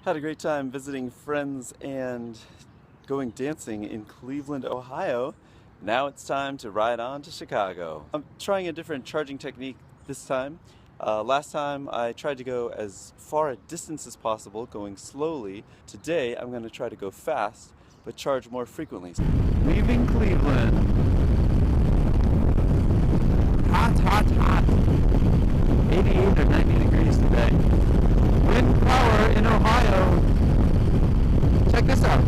Had a great time visiting friends and going dancing in Cleveland, Ohio. Now it's time to ride on to Chicago. I'm trying a different charging technique this time. Last time I tried to go as far a distance as possible, going slowly. Today I'm going to try to go fast, but charge more frequently. Leaving Cleveland. Hot, hot, hot. 88 or 90 degrees today. Wind power in Ohio. Check this out.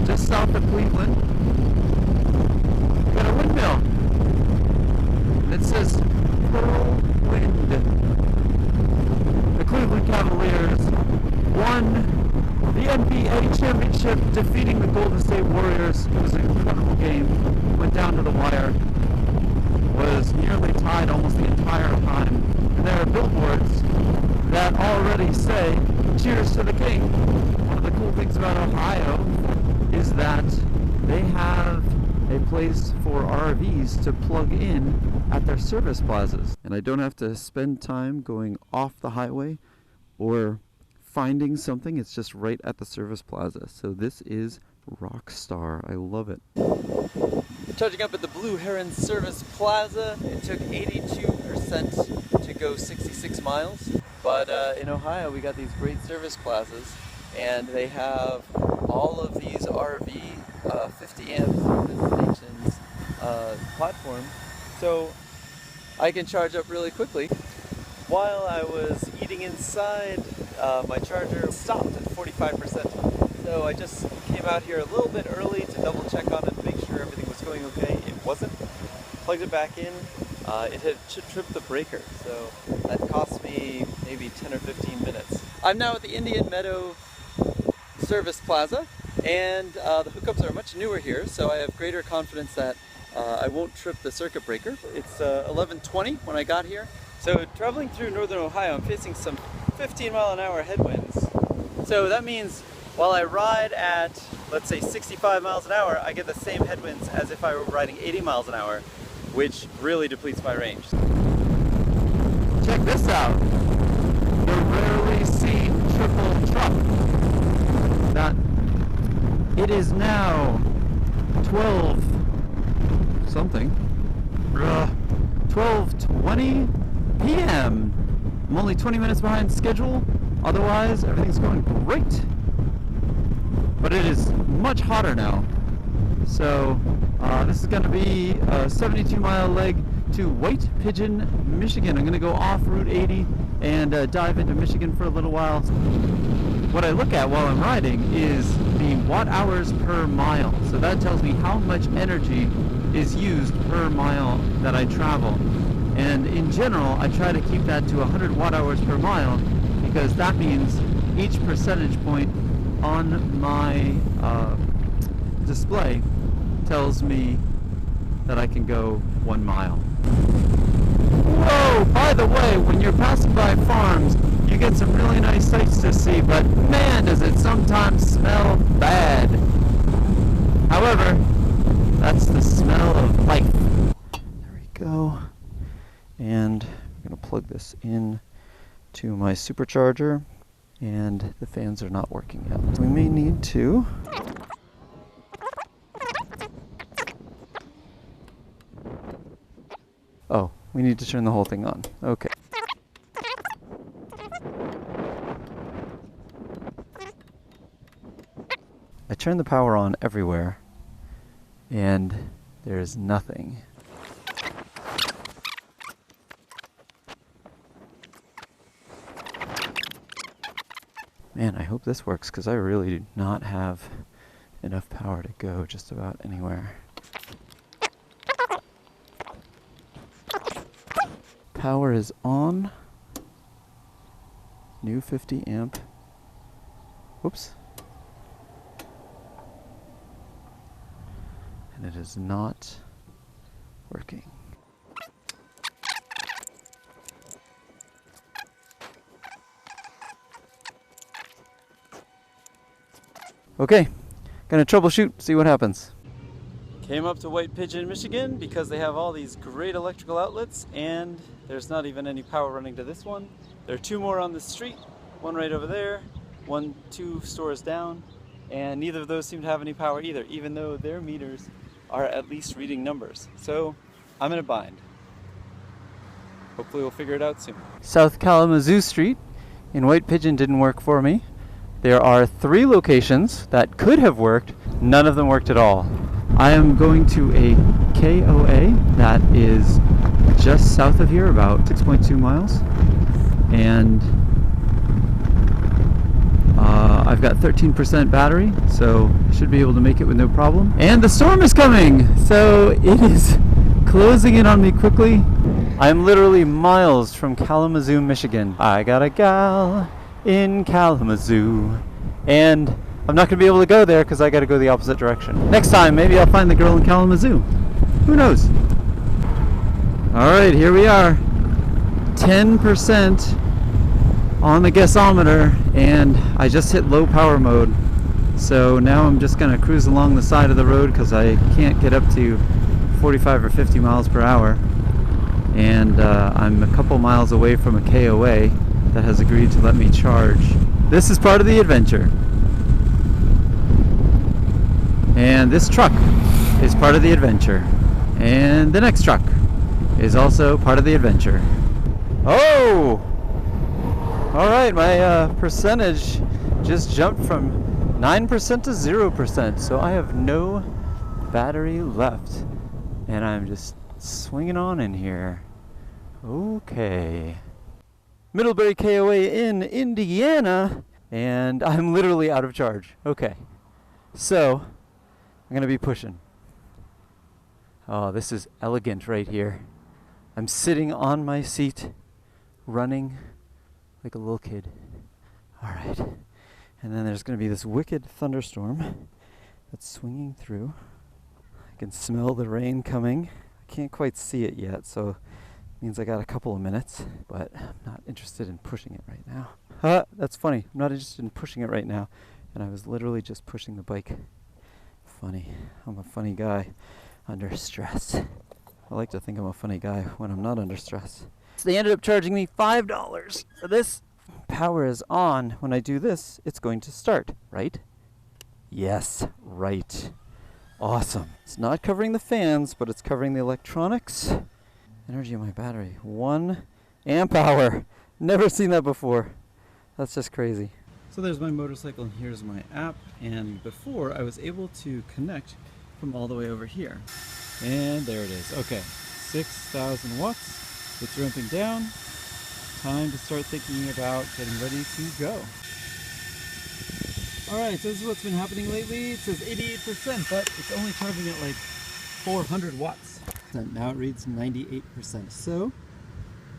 Just south of Cleveland, got a windmill. It says Whirlwind. The Cleveland Cavaliers won the NBA championship, defeating the Golden State Warriors. It was an incredible game. Went down to the wire. Was nearly tied almost the entire time. And there are billboards that already say, "Cheers to the King." One of the cool things about Ohio is that they have a place for RVs to plug in at their service plazas. And I don't have to spend time going off the highway or finding something. It's just right at the service plaza. So this is rock star. I love it. Charging up at the Blue Heron Service Plaza. It took 82% to go 66 miles. But in Ohio, we got these great service plazas, and they have all of these RV 50 amp service stations platform, so I can charge up really quickly. While I was eating inside, my charger stopped at 45%. So I just came out here a little bit early to double check on it, make sure everything was going okay. It wasn't. Plugged it back in. It had tripped the breaker, so that cost me maybe 10 or 15 minutes. I'm now at the Indian Meadow Service Plaza, and the hookups are much newer here, so I have greater confidence that I won't trip the circuit breaker. It's 11:20 when I got here. So traveling through northern Ohio, I'm facing some 15-mile-an-hour headwinds. So that means while I ride at, let's say, 65 miles an hour, I get the same headwinds as if I were riding 80 miles an hour, which really depletes my range. Check this out. The rarely seen triple truck. It is now 12 something. 12:20 p.m. I'm only 20 minutes behind schedule. Otherwise, everything's going great. But it is much hotter now. So this is going to be a 72-mile leg to White Pigeon, Michigan. I'm going to go off Route 80 and dive into Michigan for a little while. What I look at while I'm riding is the watt hours per mile. So that tells me how much energy is used per mile that I travel. And in general, I try to keep that to 100 watt hours per mile, because that means each percentage point on my display tells me that I can go 1 mile. Whoa! By the way, when you're passing by farms, you get some really nice sights to see, but man, does it sometimes smell bad. However, that's the smell of life. There we go. And I'm going to plug this in to my supercharger, and the fans are not working yet. We may need to we need to turn the whole thing on. Okay. I turned the power on everywhere, and there's nothing. Man, I hope this works, because I really do not have enough power to go just about anywhere. Power is on. New 50 amp. Whoops. And it is not working. Okay, gonna troubleshoot, see what happens. Came up to White Pigeon, Michigan because they have all these great electrical outlets, and there's not even any power running to this one. There are two more on the street, one right over there, two stores down, and neither of those seem to have any power either, even though their meters are at least reading numbers. So I'm in a bind. Hopefully we'll figure it out soon. South Kalamazoo Street in White Pigeon didn't work for me. There are 3 locations that could have worked. None of them worked at all. I am going to a KOA that is just south of here, about 6.2 miles. And I've got 13% battery, so should be able to make it with no problem. And the storm is coming, so it is closing in on me quickly. I'm literally miles from Kalamazoo, Michigan. I got a gal in Kalamazoo, and I'm not going to be able to go there because I got to go the opposite direction. Next time, maybe I'll find the girl in Kalamazoo. Who knows? Alright, here we are. 10% on the gasometer, and I just hit low power mode. So now I'm just going to cruise along the side of the road because I can't get up to 45 or 50 miles per hour. And I'm a couple miles away from a KOA that has agreed to let me charge. This is part of the adventure. And this truck is part of the adventure. And the next truck is also part of the adventure. Oh! Alright, my percentage just jumped from 9% to 0%, so I have no battery left. And I'm just swinging on in here. Okay. Middlebury KOA in Indiana, and I'm literally out of charge. Okay. So, I'm gonna be pushing. Oh, this is elegant right here. I'm sitting on my seat, running like a little kid. Alright. And then there's gonna be this wicked thunderstorm that's swinging through. I can smell the rain coming. I can't quite see it yet, so it means I got a couple of minutes, but I'm not interested in pushing it right now. That's funny. I'm not interested in pushing it right now, and I was literally just pushing the bike. Funny. I'm a funny guy under stress. I like to think I'm a funny guy when I'm not under stress. So they ended up charging me $5 for this. Power is on. When I do this, it's going to start, right? Yes, right. Awesome. It's not covering the fans, but it's covering the electronics. Energy of my battery, 1 amp hour. Never seen that before. That's just crazy. So there's my motorcycle and here's my app. And before I was able to connect from all the way over here. And there it is. Okay, 6,000 watts. It's ramping down. Time to start thinking about getting ready to go. Alright, so this is what's been happening lately. It says 88%, but it's only charging at like 400 watts. And now it reads 98%. So,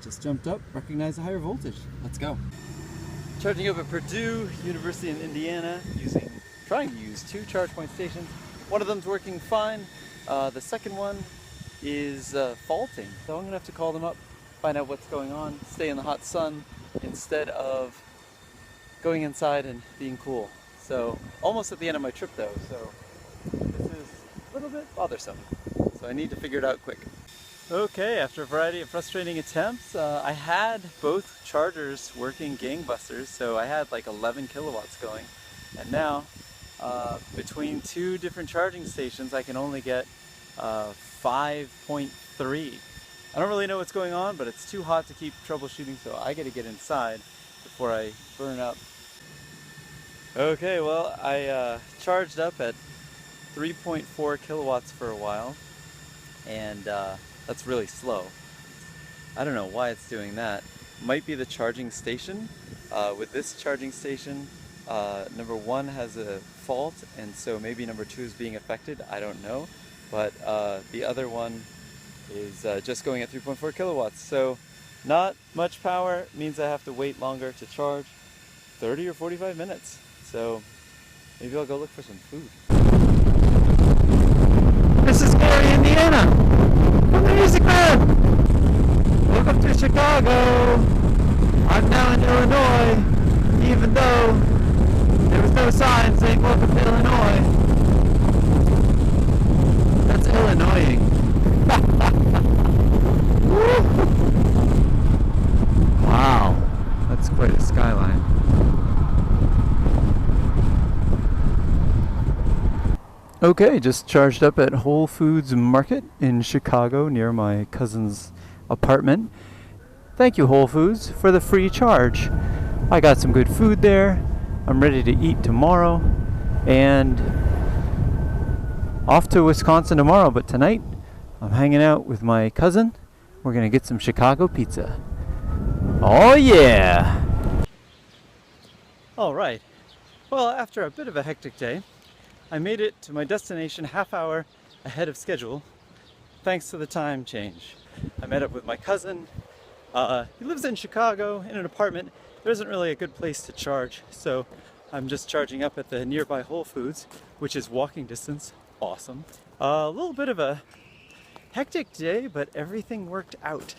just jumped up, recognized a higher voltage. Let's go. Charging up at Purdue University in Indiana, trying to use 2 charge point stations. One of them's working fine. The second one is faulting. So I'm gonna have to call them up, find out what's going on, stay in the hot sun instead of going inside and being cool. So, almost at the end of my trip though, so this is a little bit bothersome. So I need to figure it out quick. Okay, after a variety of frustrating attempts, I had both chargers working gangbusters, so I had like 11 kilowatts going. And now, between 2 different charging stations, I can only get 5.3. I don't really know what's going on, but it's too hot to keep troubleshooting, so I gotta get inside before I burn up. Okay, well, I charged up at 3.4 kilowatts for a while, and that's really slow. I don't know why it's doing that. Might be the charging station. With this charging station, number 1 has a fault, and so maybe number 2 is being affected. I don't know, but the other one is just going at 3.4 kilowatts. So not much power means I have to wait longer to charge, 30 or 45 minutes. So maybe I'll go look for some food. This is Gary, Indiana, from the Music Man. Welcome to Chicago. I'm now in Illinois, even though there was no sign saying welcome to Illinois. That's Illinoising. Wow, that's quite a skyline. Okay, just charged up at Whole Foods Market in Chicago near my cousin's apartment. Thank you, Whole Foods, for the free charge. I got some good food there. I'm ready to eat tomorrow and off to Wisconsin tomorrow, but tonight I'm hanging out with my cousin. We're gonna get some Chicago pizza. Oh yeah! Alright, well, after a bit of a hectic day, I made it to my destination half hour ahead of schedule thanks to the time change. I met up with my cousin. He lives in Chicago in an apartment. There isn't really a good place to charge, so I'm just charging up at the nearby Whole Foods, which is walking distance. Awesome. A little bit of a hectic day, but everything worked out.